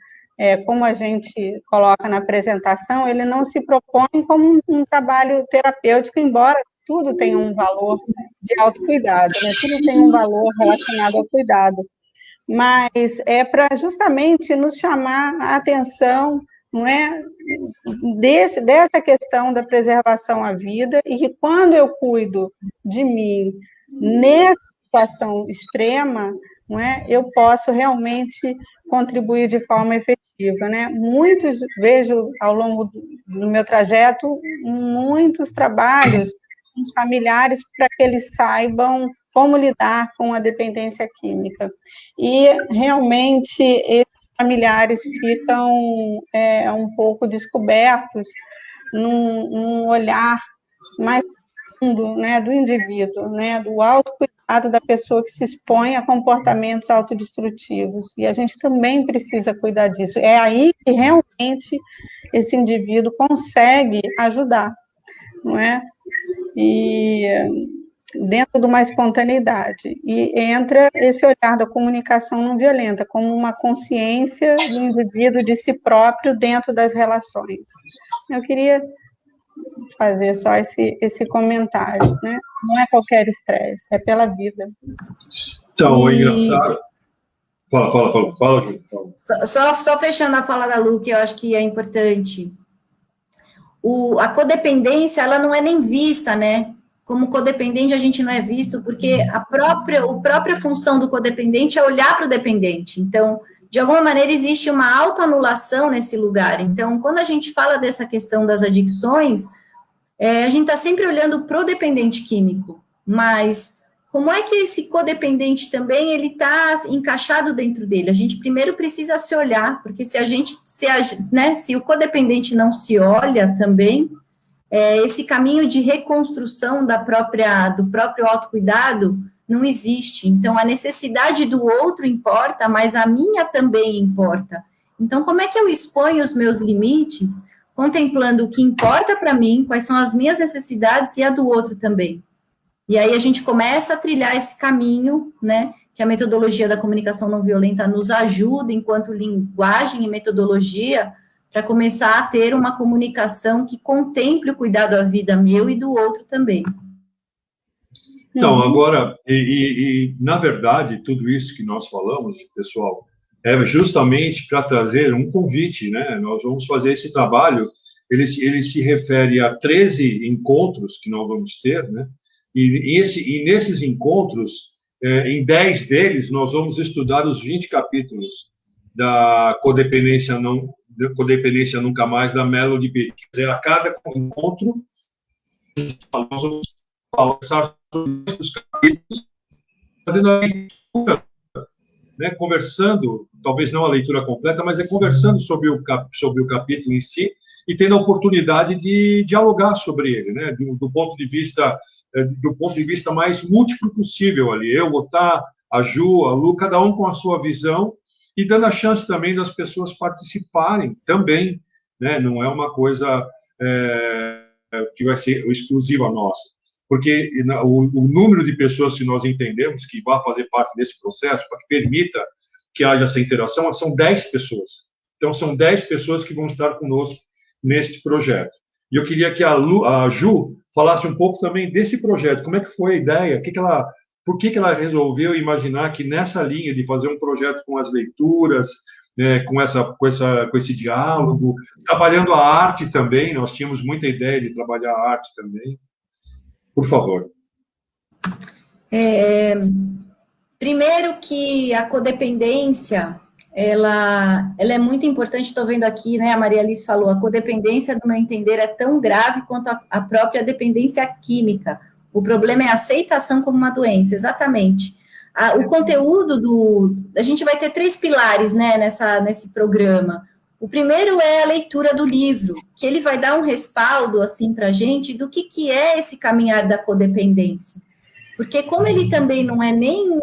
como a gente coloca na apresentação, ele não se propõe como um trabalho terapêutico, embora tudo tenha um valor de autocuidado, né? Tudo tem um valor relacionado ao cuidado, mas é para justamente nos chamar a atenção, não é, dessa questão da preservação à vida, e que quando eu cuido de mim nessa situação extrema, não é, eu posso realmente contribuir de forma efetiva, né? Vejo ao longo do meu trajeto muitos trabalhos com os familiares para que eles saibam como lidar com a dependência química. E realmente esses familiares ficam um pouco descobertos num olhar mais profundo, né, do indivíduo, né, do autocuidado da pessoa que se expõe a comportamentos autodestrutivos. E a gente também precisa cuidar disso. É aí que realmente esse indivíduo consegue ajudar, não é? E dentro de uma espontaneidade, e entra esse olhar da comunicação não violenta, como uma consciência do indivíduo de si próprio dentro das relações. Eu queria fazer só esse comentário, né? Não é qualquer estresse, é pela vida. Então, é engraçado. Fala, Ju. Só fechando a fala da Lu, que eu acho que é importante. A codependência, ela não é nem vista, né? como codependente a gente não é visto, porque a própria função do codependente é olhar para o dependente. Então, de alguma maneira, existe uma autoanulação nesse lugar. Então, quando a gente fala dessa questão das adicções, a gente está sempre olhando para o dependente químico, mas como é que esse codependente também, ele está encaixado dentro dele? A gente primeiro precisa se olhar, porque se o codependente não se olha também, esse caminho de reconstrução do próprio autocuidado não existe. Então, a necessidade do outro importa, mas a minha também importa. Então, como é que eu exponho os meus limites, contemplando o que importa para mim, quais são as minhas necessidades e a do outro também? E aí a gente começa a trilhar esse caminho, né, que a metodologia da comunicação não violenta nos ajuda, enquanto linguagem e metodologia, para começar a ter uma comunicação que contemple o cuidado da vida meu e do outro também. Então, agora, na verdade, tudo isso que nós falamos, pessoal, é justamente para trazer um convite, né? Nós vamos fazer esse trabalho, ele se refere a 13 encontros que nós vamos ter, né? E nesses encontros, em 10 deles, nós vamos estudar os 20 capítulos da Codependência Nunca Mais, da Melody Beattie. Quer dizer, a cada encontro, nós vamos falar sobre os capítulos, fazendo a leitura, né, conversando, talvez não a leitura completa, mas conversando sobre o capítulo em si, e tendo a oportunidade de dialogar sobre ele, né, do ponto de vista mais múltiplo possível ali. Eu vou estar, a Ju, a Lu, cada um com a sua visão, e dando a chance também das pessoas participarem também, né? Não é uma coisa que vai ser exclusiva nossa, porque o número de pessoas que nós entendemos que vai fazer parte desse processo, para que permita que haja essa interação, são 10 pessoas. Então, são 10 pessoas que vão estar conosco nesse projeto. E eu queria que a Ju falasse um pouco também desse projeto, como é que foi a ideia, por que ela resolveu imaginar que nessa linha de fazer um projeto com as leituras, né, com esse diálogo, trabalhando a arte também, nós tínhamos muita ideia de trabalhar a arte também. Por favor. Primeiro que a codependência, ela é muito importante, estou vendo aqui, né, a Maria Alice falou, a codependência, no meu entender, é tão grave quanto a própria dependência química. O problema é a aceitação como uma doença, exatamente. O conteúdo a gente vai ter 3 pilares, né, nesse programa. O primeiro é a leitura do livro, que ele vai dar um respaldo, assim, para a gente, do que é esse caminhar da codependência. Porque como ele também não é nem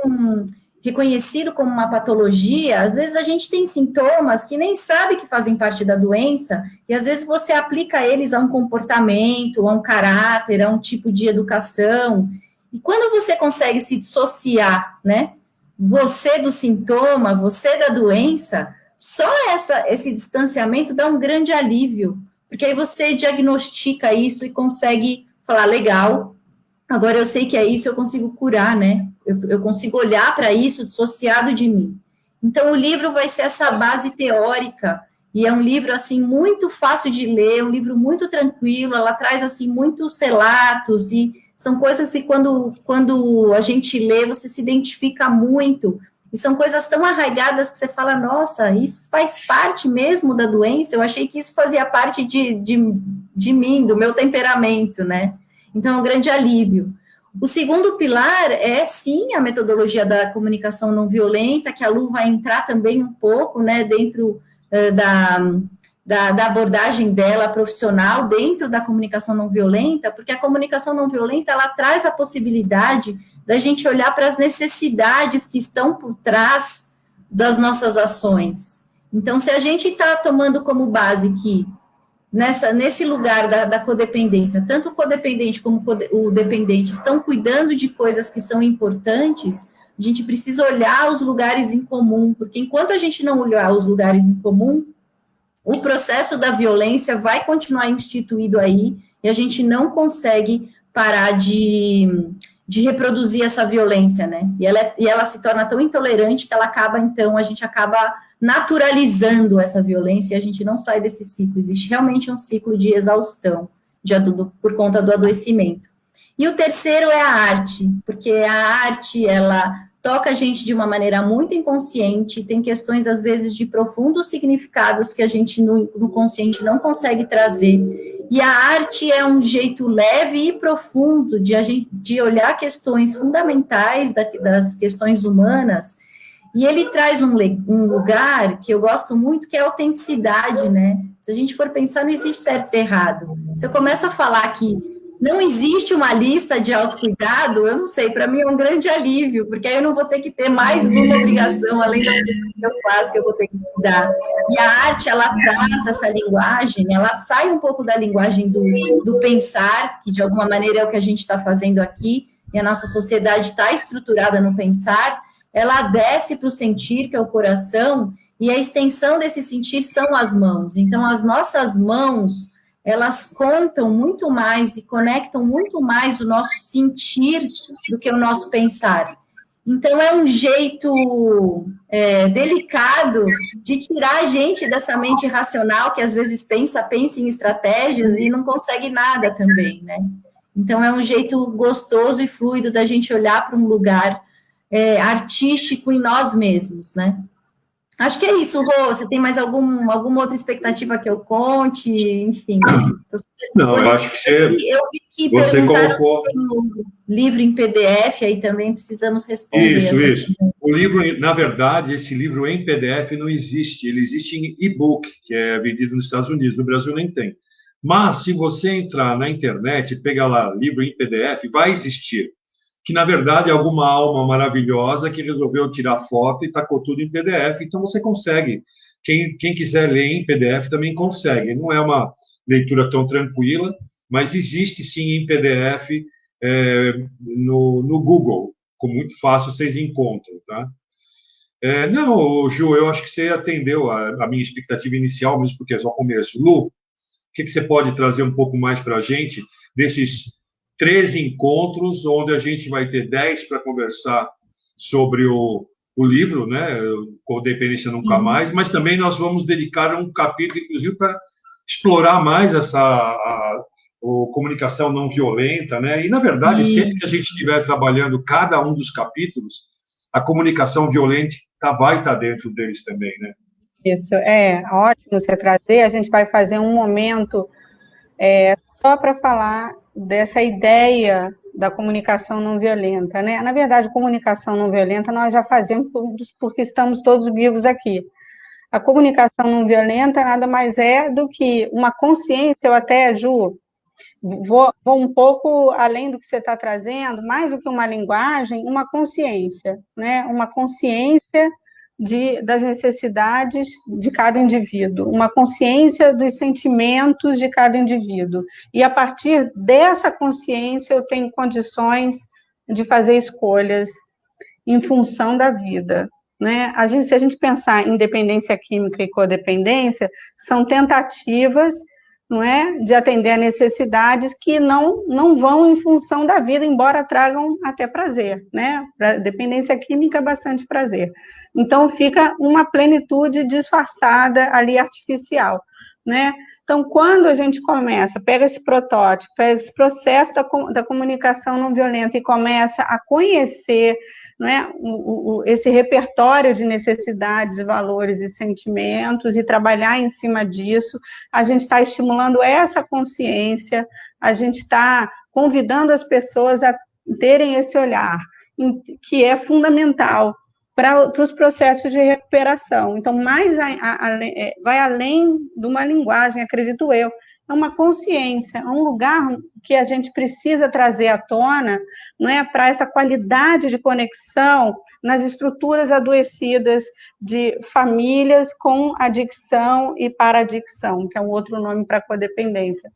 reconhecido como uma patologia, às vezes a gente tem sintomas que nem sabe que fazem parte da doença, e às vezes você aplica eles a um comportamento, a um caráter, a um tipo de educação, e quando você consegue se dissociar, né, você do sintoma, você da doença, só esse distanciamento dá um grande alívio, porque aí você diagnostica isso e consegue falar, legal, agora eu sei que é isso, eu consigo curar, né? Eu consigo olhar para isso dissociado de mim. Então, o livro vai ser essa base teórica, e é um livro, assim, muito fácil de ler, um livro muito tranquilo, ela traz, assim, muitos relatos, e são coisas que quando a gente lê, você se identifica muito, e são coisas tão arraigadas que você fala, nossa, isso faz parte mesmo da doença, eu achei que isso fazia parte de mim, do meu temperamento, né? Então, é um grande alívio. O segundo pilar é, sim, a metodologia da comunicação não violenta, que a Lu vai entrar também um pouco, né, dentro da abordagem dela profissional, dentro da comunicação não violenta, porque a comunicação não violenta, ela traz a possibilidade da gente olhar para as necessidades que estão por trás das nossas ações. Então, se a gente está tomando como base que nesse lugar da codependência, tanto o codependente como o dependente estão cuidando de coisas que são importantes, a gente precisa olhar os lugares em comum, porque enquanto a gente não olhar os lugares em comum, o processo da violência vai continuar instituído aí, e a gente não consegue parar de reproduzir essa violência, né? E ela se torna tão intolerante que a gente acaba naturalizando essa violência, e a gente não sai desse ciclo. Existe realmente um ciclo de exaustão por conta do adoecimento. E o terceiro é a arte, porque a arte, ela toca a gente de uma maneira muito inconsciente, tem questões, às vezes, de profundos significados que a gente no consciente não consegue trazer. E a arte é um jeito leve e profundo de olhar questões fundamentais das questões humanas, e ele traz um lugar que eu gosto muito, que é a autenticidade, né? Se a gente for pensar, não existe certo e errado. Se eu começo a falar que não existe uma lista de autocuidado, eu não sei, para mim é um grande alívio, porque aí eu não vou ter que ter mais uma obrigação, além das coisas que eu faço, que eu vou ter que cuidar. E a arte, ela traz essa linguagem, ela sai um pouco da linguagem do pensar, que de alguma maneira é o que a gente está fazendo aqui, e a nossa sociedade está estruturada no pensar, ela desce para o sentir, que é o coração, e a extensão desse sentir são as mãos. Então, as nossas mãos, elas contam muito mais e conectam muito mais o nosso sentir do que o nosso pensar. Então, é um jeito delicado de tirar a gente dessa mente racional, que às vezes pensa em estratégias e não consegue nada também, né? Então, é um jeito gostoso e fluido da gente olhar para um lugar artístico em nós mesmos, né? Acho que é isso, Rô. Você tem mais alguma outra expectativa que eu conte? Enfim. Não, eu acho que eu vi que você colocou... se tem um livro em PDF, aí também precisamos responder. Isso. O livro, na verdade, esse livro em PDF não existe. Ele existe em e-book, que é vendido nos Estados Unidos. No Brasil nem tem. Mas, se você entrar na internet e pegar lá livro em PDF, vai existir. Que, na verdade, é alguma alma maravilhosa que resolveu tirar foto e tacou tudo em PDF, então você consegue. Quem quiser ler em PDF também consegue. Não é uma leitura tão tranquila, mas existe sim em PDF no Google, com muito fácil vocês encontram, tá? Não, Ju, eu acho que você atendeu a minha expectativa inicial, mesmo porque é só o começo. Lu, o que você pode trazer um pouco mais para a gente desses 13 encontros, onde a gente vai ter 10 para conversar sobre o livro, né? Codependência Nunca Mais, mas também nós vamos dedicar um capítulo, inclusive, para explorar mais a comunicação não violenta, né? E, na verdade, sempre que a gente estiver trabalhando cada um dos capítulos, a comunicação violenta vai estar dentro deles também, né? Isso, ótimo você trazer. A gente vai fazer um momento só para falar dessa ideia da comunicação não violenta, né? Na verdade, comunicação não violenta nós já fazemos porque estamos todos vivos aqui. A comunicação não violenta nada mais é do que uma consciência, eu até, Ju, vou um pouco além do que você está trazendo, mais do que uma linguagem, uma consciência, né? Uma consciência das necessidades de cada indivíduo, uma consciência dos sentimentos de cada indivíduo. E, a partir dessa consciência, eu tenho condições de fazer escolhas em função da vida, né? Se a gente pensar em dependência química e codependência, são tentativas, não é, de atender a necessidades que não vão em função da vida, embora tragam até prazer, né? Dependência química, bastante prazer. Então, fica uma plenitude disfarçada ali, artificial, né? Então, quando a gente pega esse protótipo, pega esse processo da comunicação não violenta e começa a conhecer, né, esse repertório de necessidades, valores e sentimentos e trabalhar em cima disso, a gente está estimulando essa consciência, a gente está convidando as pessoas a terem esse olhar, que é fundamental para os processos de recuperação. Então, vai além de uma linguagem, acredito eu, é uma consciência, é um lugar que a gente precisa trazer à tona, não é, para essa qualidade de conexão nas estruturas adoecidas de famílias com adicção e paradicção, que é um outro nome para codependência.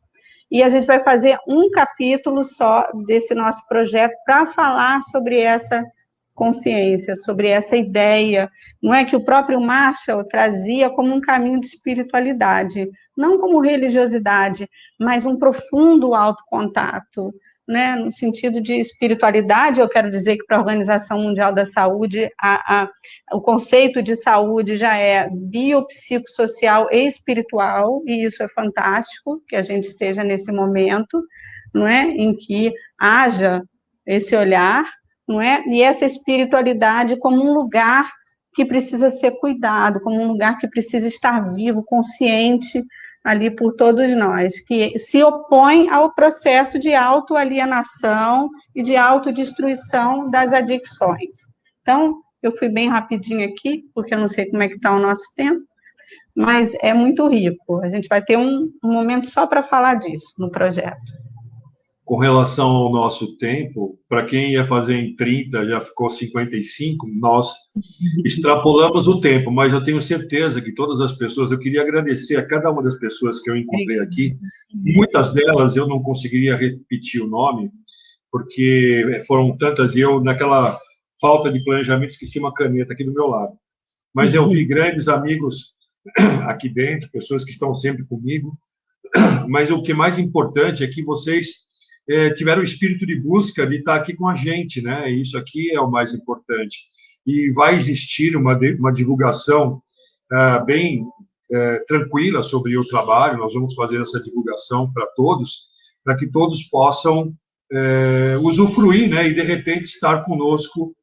E a gente vai fazer um capítulo só desse nosso projeto para falar sobre essa consciência, sobre essa ideia, não é, que o próprio Marshall trazia como um caminho de espiritualidade, não como religiosidade, mas um profundo autocontato, né, no sentido de espiritualidade. Eu quero dizer que para a Organização Mundial da Saúde, o conceito de saúde já é biopsicossocial e espiritual, e isso é fantástico, que a gente esteja nesse momento, não é? Em que haja esse olhar, não é? E essa espiritualidade como um lugar que precisa ser cuidado, como um lugar que precisa estar vivo, consciente ali por todos nós, que se opõe ao processo de autoalienação e de autodestruição das adicções. Então, eu fui bem rapidinho aqui, porque eu não sei como é que está o nosso tempo, mas é muito rico. A gente vai ter um momento só para falar disso no projeto. Com relação ao nosso tempo, para quem ia fazer em 30, já ficou 55, nós extrapolamos o tempo, mas eu tenho certeza que todas as pessoas, eu queria agradecer a cada uma das pessoas que eu encontrei aqui, muitas delas eu não conseguiria repetir o nome, porque foram tantas e eu, naquela falta de planejamento, esqueci uma caneta aqui do meu lado. Mas eu vi grandes amigos aqui dentro, pessoas que estão sempre comigo, mas o que é mais importante é que vocês tiveram o espírito de busca de estar aqui com a gente, né? Isso aqui é o mais importante. E vai existir uma divulgação bem tranquila sobre o trabalho, nós vamos fazer essa divulgação para todos, para que todos possam usufruir, né? E, de repente, estar conosco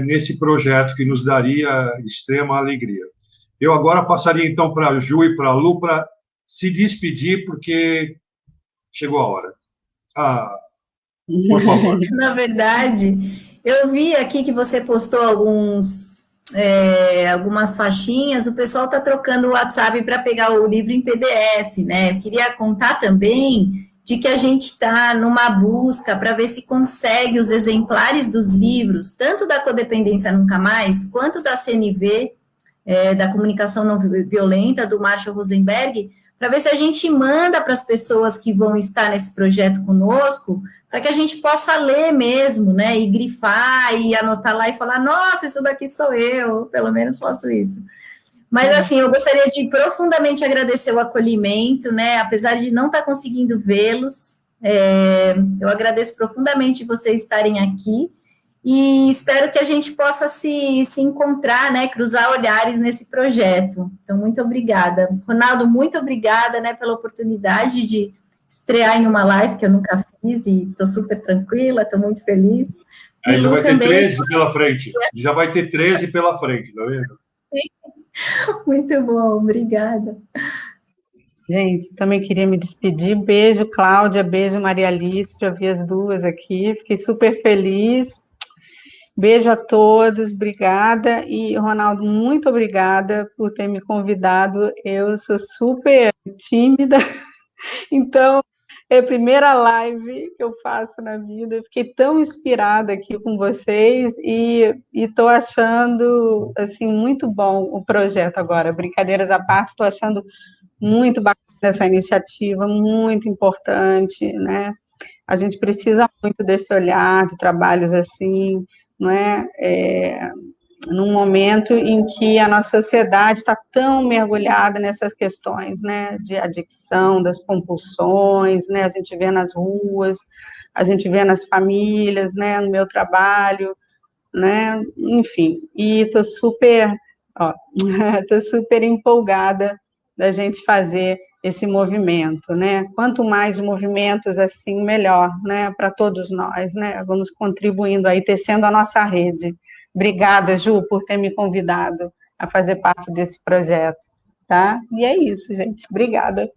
nesse projeto que nos daria extrema alegria. Eu agora passaria, então, para a Ju e para a Lu para se despedir, porque chegou a hora. Por favor. Na verdade, eu vi aqui que você postou algumas faixinhas, o pessoal está trocando o WhatsApp para pegar o livro em PDF, né? Eu queria contar também de que a gente está numa busca para ver se consegue os exemplares dos livros, tanto da Codependência Nunca Mais, quanto da CNV, da Comunicação Não Violenta, do Marshall Rosenberg, para ver se a gente manda para as pessoas que vão estar nesse projeto conosco, para que a gente possa ler mesmo, né, e grifar, e anotar lá e falar, nossa, isso daqui sou eu pelo menos faço isso. Mas, assim, eu gostaria de profundamente agradecer o acolhimento, né, apesar de não estar conseguindo vê-los, eu agradeço profundamente vocês estarem aqui, e espero que a gente possa se encontrar, né, cruzar olhares nesse projeto. Então, muito obrigada. Ronaldo, muito obrigada, né, pela oportunidade de estrear em uma live que eu nunca fiz e estou super tranquila, estou muito feliz. Aí já vai ter 13 pela frente. Já vai ter 13 pela frente, tá vendo? Muito bom, obrigada. Gente, também queria me despedir. Beijo, Cláudia, beijo, Maria Alice, já vi as duas aqui, fiquei super feliz. Beijo a todos, obrigada. E, Ronaldo, muito obrigada por ter me convidado. Eu sou super tímida, então é a primeira live que eu faço na vida. Eu fiquei tão inspirada aqui com vocês e estou achando assim muito bom o projeto agora. Brincadeiras à parte, estou achando muito bacana essa iniciativa, muito importante, né? A gente precisa muito desse olhar de trabalhos assim, não é? Num momento em que a nossa sociedade está tão mergulhada nessas questões, né, de adicção, das compulsões, né, a gente vê nas ruas, a gente vê nas famílias, né, no meu trabalho, né, enfim, e estou super empolgada da gente fazer esse movimento, né, quanto mais movimentos assim, melhor, né, para todos nós, né, vamos contribuindo aí, tecendo a nossa rede. Obrigada, Ju, por ter me convidado a fazer parte desse projeto, tá? E é isso, gente. Obrigada.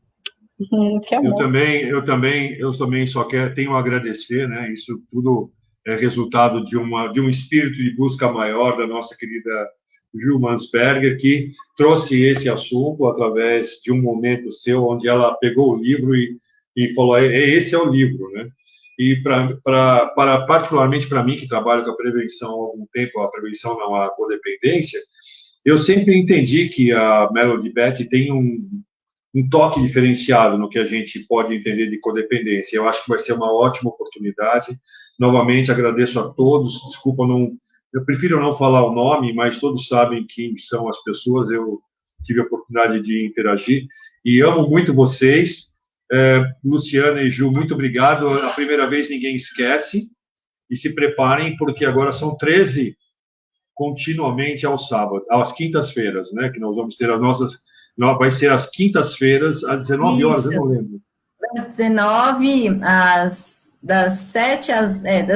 Que amor. Eu também só tenho a agradecer, né? Isso tudo é resultado de um espírito de busca maior da nossa querida Ju Mansberger, que trouxe esse assunto através de um momento seu, onde ela pegou o livro e falou, esse é o livro, né? E particularmente para mim, que trabalho com a prevenção há algum tempo, a prevenção não, a codependência, eu sempre entendi que a Melody Beattie tem um toque diferenciado no que a gente pode entender de codependência. Eu acho que vai ser uma ótima oportunidade. Novamente, agradeço a todos. Desculpa, eu prefiro não falar o nome, mas todos sabem quem são as pessoas. Eu tive a oportunidade de interagir e amo muito vocês. Luciana e Ju, muito obrigado. A primeira vez ninguém esquece. E se preparem, porque agora são 13 continuamente ao sábado, às quintas-feiras, né? Que nós vamos ter as nossas. Vai ser às quintas-feiras, às 19 horas, eu não lembro. das 19 das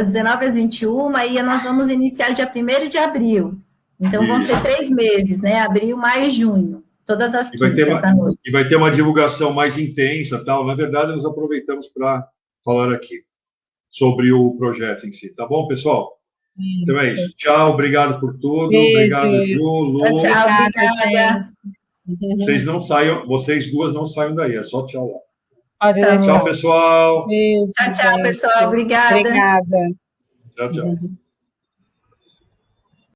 19 às 21, e nós vamos iniciar dia 1º de abril. Então, vão ser 3 meses, né? Abril, maio e junho. Todas as quintas à noite. E vai ter uma divulgação mais intensa, tal. Na verdade, nós aproveitamos para falar aqui sobre o projeto em si. Tá bom, pessoal? Então é isso. Tchau, obrigado por tudo. Beijo. Obrigado, Ju, Lu. Tchau, obrigada. Vocês duas não saiam daí, é só tchau lá. Pode deixar. Tchau, pessoal. Beijo, Tchau, pessoal. Obrigada. Obrigada. Tchau, tchau.